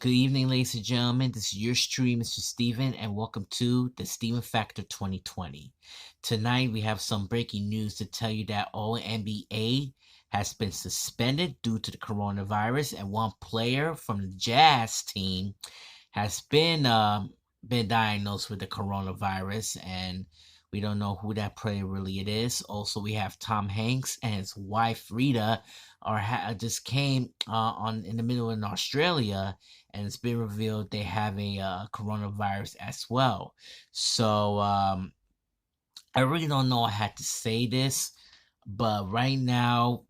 Good evening, ladies and gentlemen. This is your stream, Mr. Steven, and welcome to the Steven Factor 2020. Tonight, we have some breaking news to tell you that all NBA has been suspended due to the coronavirus, and one player from the Jazz team has been diagnosed with the coronavirus, and we don't know who that player really it is. Also, we have Tom Hanks and his wife Rita just came on in the middle in Australia, and it's been revealed they have a coronavirus as well. So I really don't know how to say this, but right now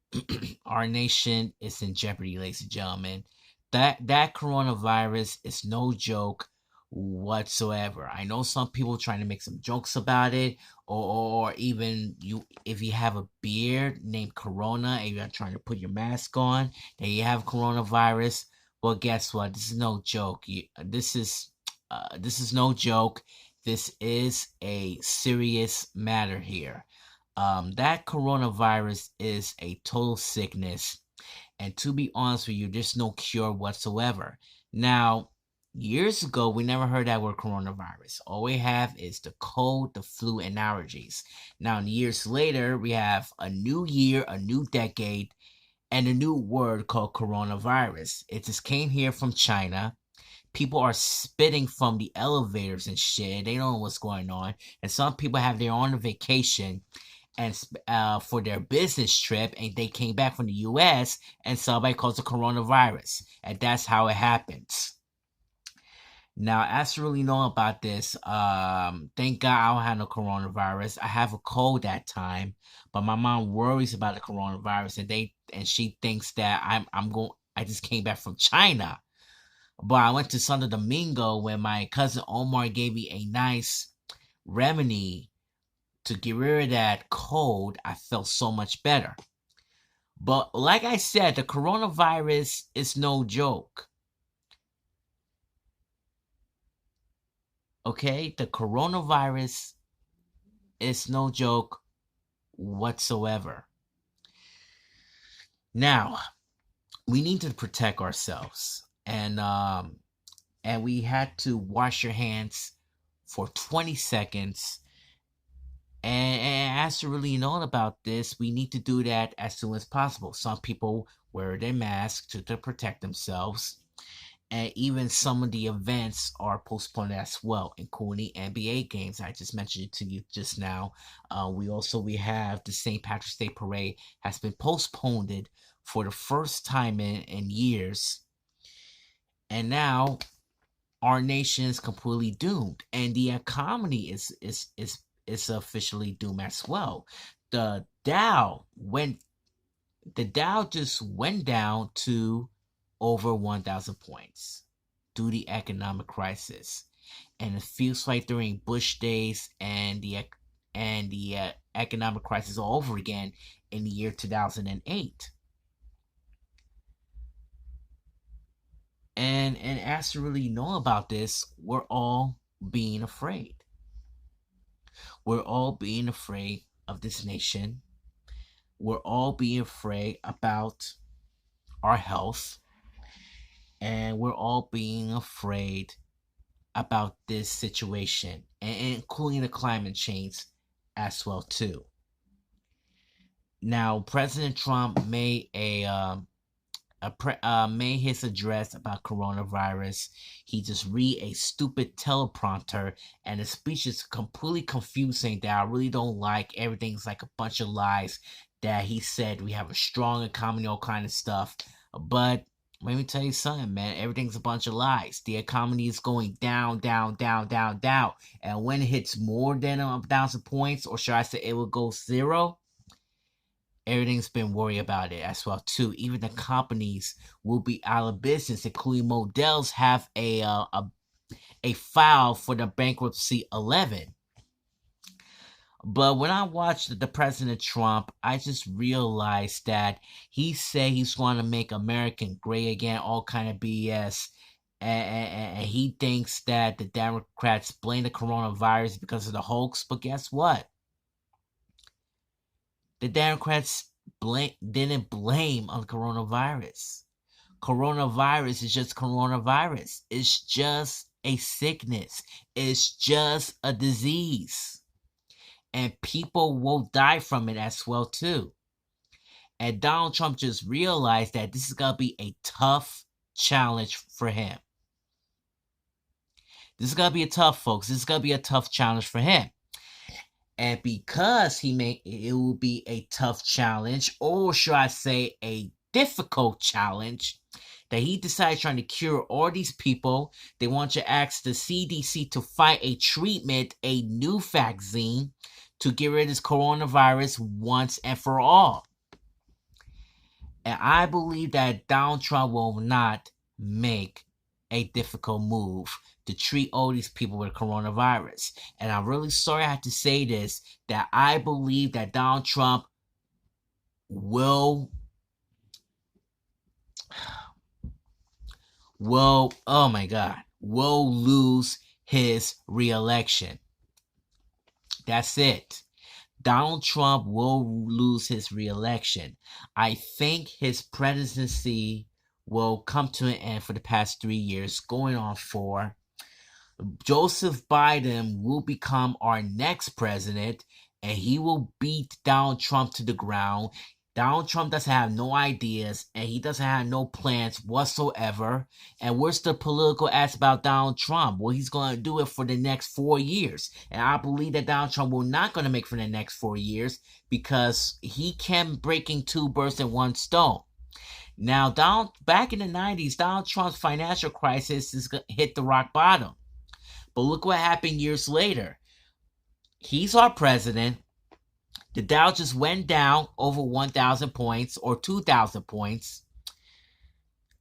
our nation is in jeopardy, ladies and gentlemen. That coronavirus is no joke whatsoever. I know some people trying to make some jokes about it, or even you, if you have a beard named Corona and you're trying to put your mask on, then you have coronavirus. Well, guess what? This is no joke. This is no joke. This is a serious matter here. That coronavirus is a total sickness, and to be honest with you, there's no cure whatsoever. Now, years ago, we never heard that word coronavirus. All we have is the cold, the flu, and allergies. Now, years later, we have a new year, a new decade, and a new word called coronavirus. It just came here from China. People are spitting from the elevators and shit. They don't know what's going on. And some people have their own vacation and for their business trip, and they came back from the U.S. and somebody calls it coronavirus, and that's how it happens. Now, as to really know about this, thank God I don't have no coronavirus. I have a cold that time, but my mom worries about the coronavirus, and she thinks that I just came back from China. But I went to Santo Domingo when my cousin Omar gave me a nice remedy to get rid of that cold. I felt so much better. But like I said, the coronavirus is no joke. Okay? The coronavirus is no joke whatsoever. Now, we need to protect ourselves. And we had to wash your hands for 20 seconds. And as to really know about this, we need to do that as soon as possible. Some people wear their masks to protect themselves. And even some of the events are postponed as well, including NBA games. I just mentioned it to you just now. We have the St. Patrick's Day Parade has been postponed for the first time in years. And now our nation is completely doomed, and the economy is officially doomed as well. The Dow just went down to over 1,000 points due to the economic crisis, and it feels like during Bush days and the economic crisis all over again in the year 2008. And as to really know about this, we're all being afraid. We're all being afraid of this nation. We're all being afraid about our health. And we're all being afraid about this situation, and including the climate change as well too. Now, President Trump made made his address about coronavirus. He just read a stupid teleprompter, and the speech is completely confusing that I really don't like. Everything's like a bunch of lies that he said. We have a strong economy, all kind of stuff. But let me tell you something, man. Everything's a bunch of lies. The economy is going down, down, down, down, down. And when it hits more than 1,000 points, or should I say it will go zero, everything's been worried about it as well too. Even the companies will be out of business, including Modell's have a file for the bankruptcy 11. But when I watched the President Trump, I just realized that he said he's going to make America great again, all kind of BS. And he thinks that the Democrats blame the coronavirus because of the hoax. But guess what? The Democrats didn't blame on coronavirus. Coronavirus is just coronavirus. It's just a sickness. It's just a disease. And people will die from it as well too. And Donald Trump just realized that this is going to be a tough challenge for him. This is going to be a tough, folks. This is going to be a tough challenge for him. And because it will be a tough challenge, or should I say a difficult challenge, that he decided trying to cure all these people. They want to ask the CDC to find a treatment, a new vaccine, to get rid of this coronavirus once and for all. And I believe that Donald Trump will not make a difficult move to treat all these people with coronavirus. And I'm really sorry I have to say this, that I believe that Donald Trump will, oh my God, will lose his re-election. That's it. Donald Trump will lose his re-election. I think his presidency will come to an end for the past 3 years, going on 4. Joseph Biden will become our next president, and he will beat Donald Trump to the ground. Donald Trump doesn't have no ideas, and he doesn't have no plans whatsoever. And what's the political ask about Donald Trump? Well, he's going to do it for the next 4 years. And I believe that Donald Trump will not going to make for the next 4 years because he can breaking 2 birds in 1 stone. Now, back in the 90s, Donald Trump's financial crisis hit the rock bottom. But look what happened years later. He's our president. The Dow just went down over 1,000 points or 2,000 points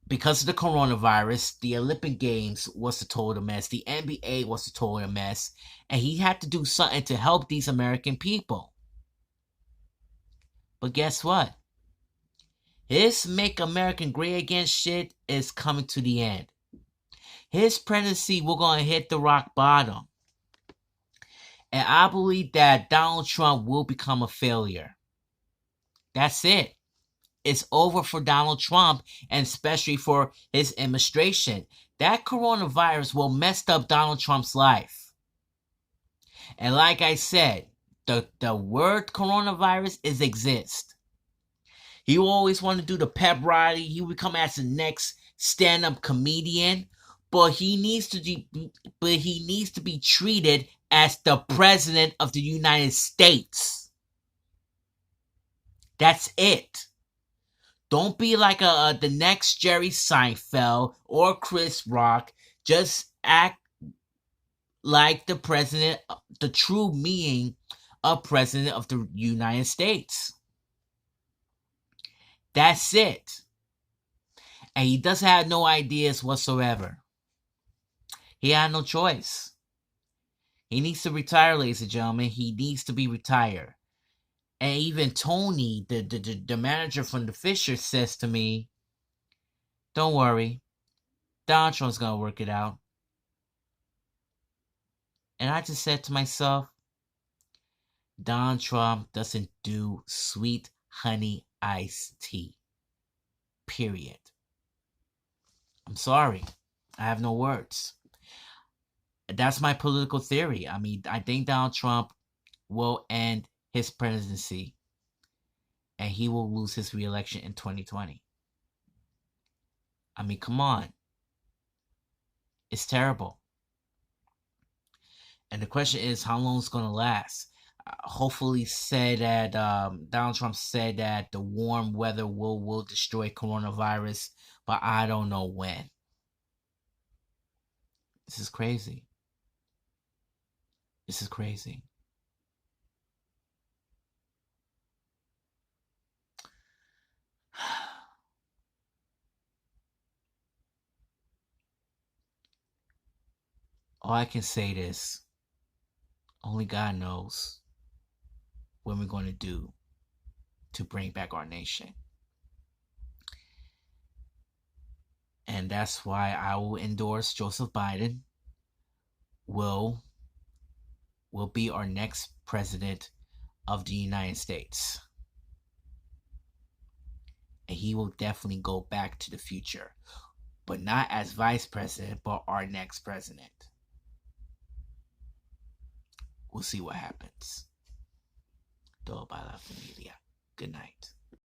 because of the coronavirus. The Olympic Games was a total mess. The NBA was a total mess. And he had to do something to help these American people. But guess what? His Make America Great Again shit is coming to the end. His presidency, we're going to hit the rock bottom. And I believe that Donald Trump will become a failure. That's it. It's over for Donald Trump, and especially for his administration. That coronavirus will mess up Donald Trump's life. And like I said, the word coronavirus is exist. He will always want to do the pep rally. He will come as the next stand-up comedian. But he needs to be treated as the president of the United States. That's it. Don't be like the next Jerry Seinfeld or Chris Rock. Just act like the president, the true meaning of president of the United States. That's it. And he doesn't have no ideas whatsoever. He had no choice. He needs to retire, ladies and gentlemen. He needs to be retired. And even Tony, the manager from the Fisher, says to me, don't worry, Donald Trump's going to work it out. And I just said to myself, Donald Trump doesn't do sweet honey iced tea. Period. I'm sorry. I have no words. That's my political theory. I mean, I think Donald Trump will end his presidency and he will lose his re-election in 2020. I mean, come on. It's terrible. And the question is, how long it's going to last? Hopefully said that Donald Trump said that the warm weather will destroy coronavirus, but I don't know when. This is crazy. This is crazy. All I can say is, only God knows what we're going to do to bring back our nation. And that's why I will endorse Joseph Biden will be our next president of the United States. and he will definitely go back to the future, but not as vice president, but our next president. We'll see what happens. Todo para la familia. Good night.